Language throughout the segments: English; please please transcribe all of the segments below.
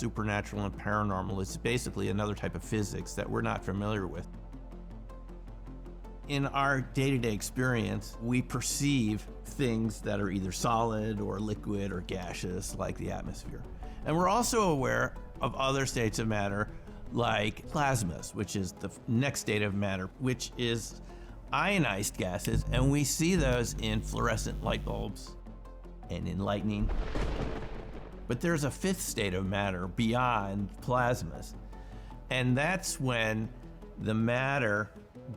supernatural and paranormal is basically another type of physics that we're not familiar with. In our day-to-day experience, we perceive things that are either solid or liquid or gaseous, like the atmosphere. And we're also aware of other states of matter, like plasmas, which is the next state of matter, which is ionized gases, and we see those in fluorescent light bulbs and in lightning. But there's a fifth state of matter beyond plasmas, and that's when the matter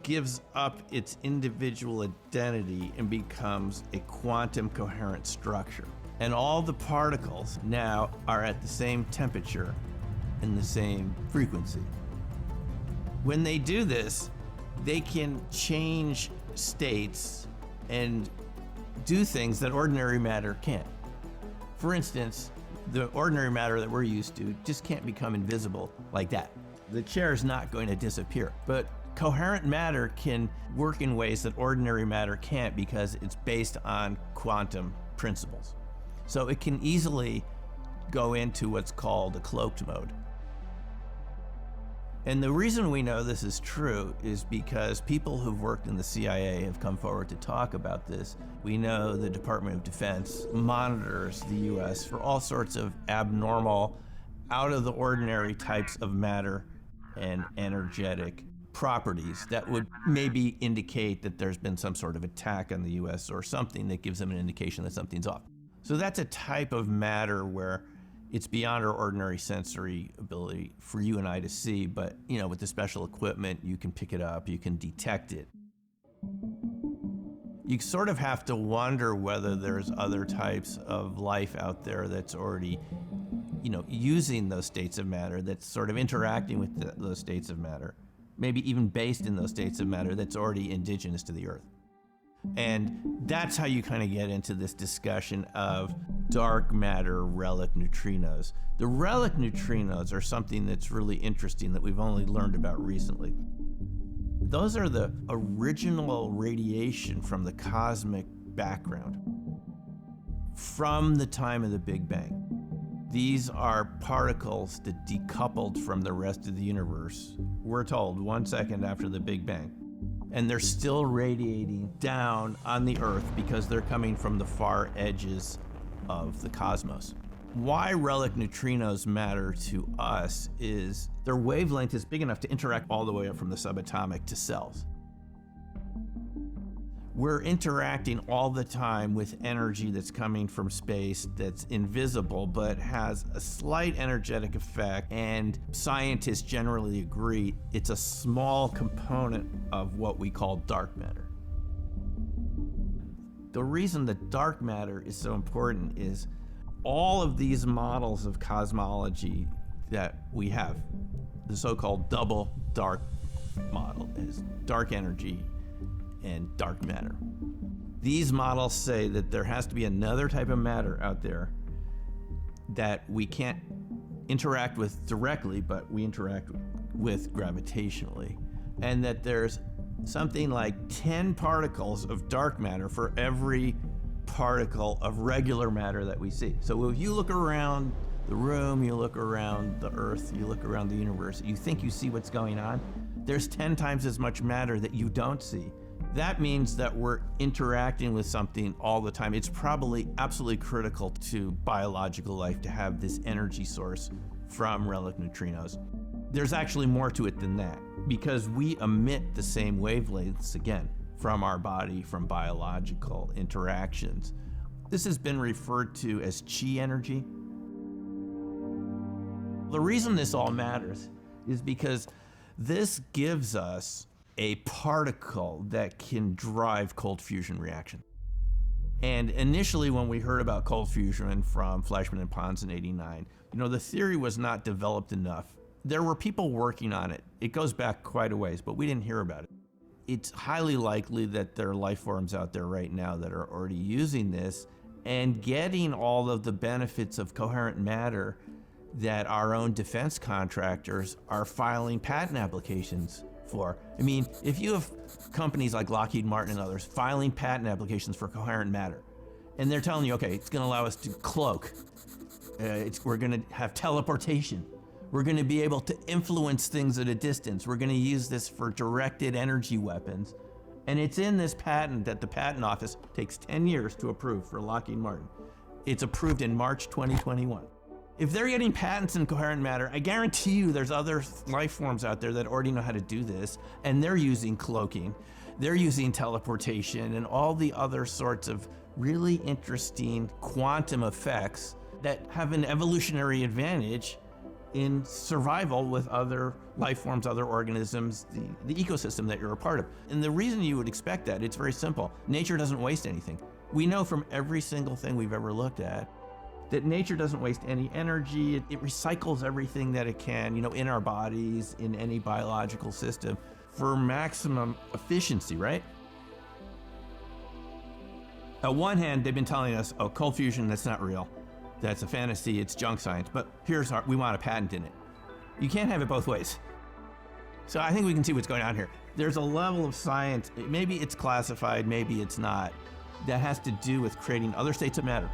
gives up its individual identity and becomes a quantum coherent structure. And all the particles now are at the same temperature and the same frequency. When they do this, they can change states and do things that ordinary matter can't. For instance, the ordinary matter that we're used to just can't become invisible like that. The chair is not going to disappear, but coherent matter can work in ways that ordinary matter can't because it's based on quantum principles. So it can easily go into what's called a cloaked mode. And the reason we know this is true is because people who've worked in the CIA have come forward to talk about this. We know the Department of Defense monitors the US for all sorts of abnormal, out of the ordinary types of matter and energetic properties that would maybe indicate that there's been some sort of attack on the US or something that gives them an indication that something's off. So that's a type of matter where it's beyond our ordinary sensory ability for you and I to see, but with the special equipment, you can pick it up, you can detect it. You sort of have to wonder whether there's other types of life out there that's already, using those states of matter, that's sort of interacting with those states of matter, maybe even based in those states of matter that's already indigenous to the Earth. And that's how you kind of get into this discussion of dark matter relic neutrinos. The relic neutrinos are something that's really interesting that we've only learned about recently. Those are the original radiation from the cosmic background from the time of the Big Bang. These are particles that decoupled from the rest of the universe, we're told, 1 second after the Big Bang. And they're still radiating down on the Earth because they're coming from the far edges of the cosmos. Why relic neutrinos matter to us is their wavelength is big enough to interact all the way up from the subatomic to cells. We're interacting all the time with energy that's coming from space that's invisible but has a slight energetic effect, and scientists generally agree it's a small component of what we call dark matter. The reason that dark matter is so important is all of these models of cosmology that we have, the so-called double dark model, is dark energy and dark matter. These models say that there has to be another type of matter out there that we can't interact with directly, but we interact with gravitationally, and that there's something like 10 particles of dark matter for every particle of regular matter that we see. So if you look around the room, you look around the Earth, you look around the universe, you think you see what's going on, there's 10 times as much matter that you don't see. That means that we're interacting with something all the time. It's probably absolutely critical to biological life to have this energy source from relic neutrinos. There's actually more to it than that, because we emit the same wavelengths, again, from our body, from biological interactions. This has been referred to as chi energy. The reason this all matters is because this gives us a particle that can drive cold fusion reaction. And initially, when we heard about cold fusion from Fleischmann and Pons in '89, the theory was not developed enough. There were people working on it. It goes back quite a ways, but we didn't hear about it. It's highly likely that there are life forms out there right now that are already using this and getting all of the benefits of coherent matter that our own defense contractors are filing patent applications for. I mean, if you have companies like Lockheed Martin and others filing patent applications for coherent matter, and they're telling you, okay, it's going to allow us to cloak We're going to have teleportation. We're going to be able to influence things at a distance. We're going to use this for directed energy weapons. And it's in this patent that the patent office takes 10 years to approve for Lockheed Martin. It's approved in March 2021. If they're getting patents in coherent matter, I guarantee you there's other life forms out there that already know how to do this, and they're using cloaking, they're using teleportation, and all the other sorts of really interesting quantum effects that have an evolutionary advantage in survival with other life forms, other organisms, the ecosystem that you're a part of. And the reason you would expect that, it's very simple. Nature doesn't waste anything. We know from every single thing we've ever looked at that nature doesn't waste any energy. It recycles everything that it can, in our bodies, in any biological system for maximum efficiency, right? On one hand, they've been telling us, cold fusion, that's not real. That's a fantasy, it's junk science, but we want a patent in it. You can't have it both ways. So I think we can see what's going on here. There's a level of science, maybe it's classified, maybe it's not, that has to do with creating other states of matter.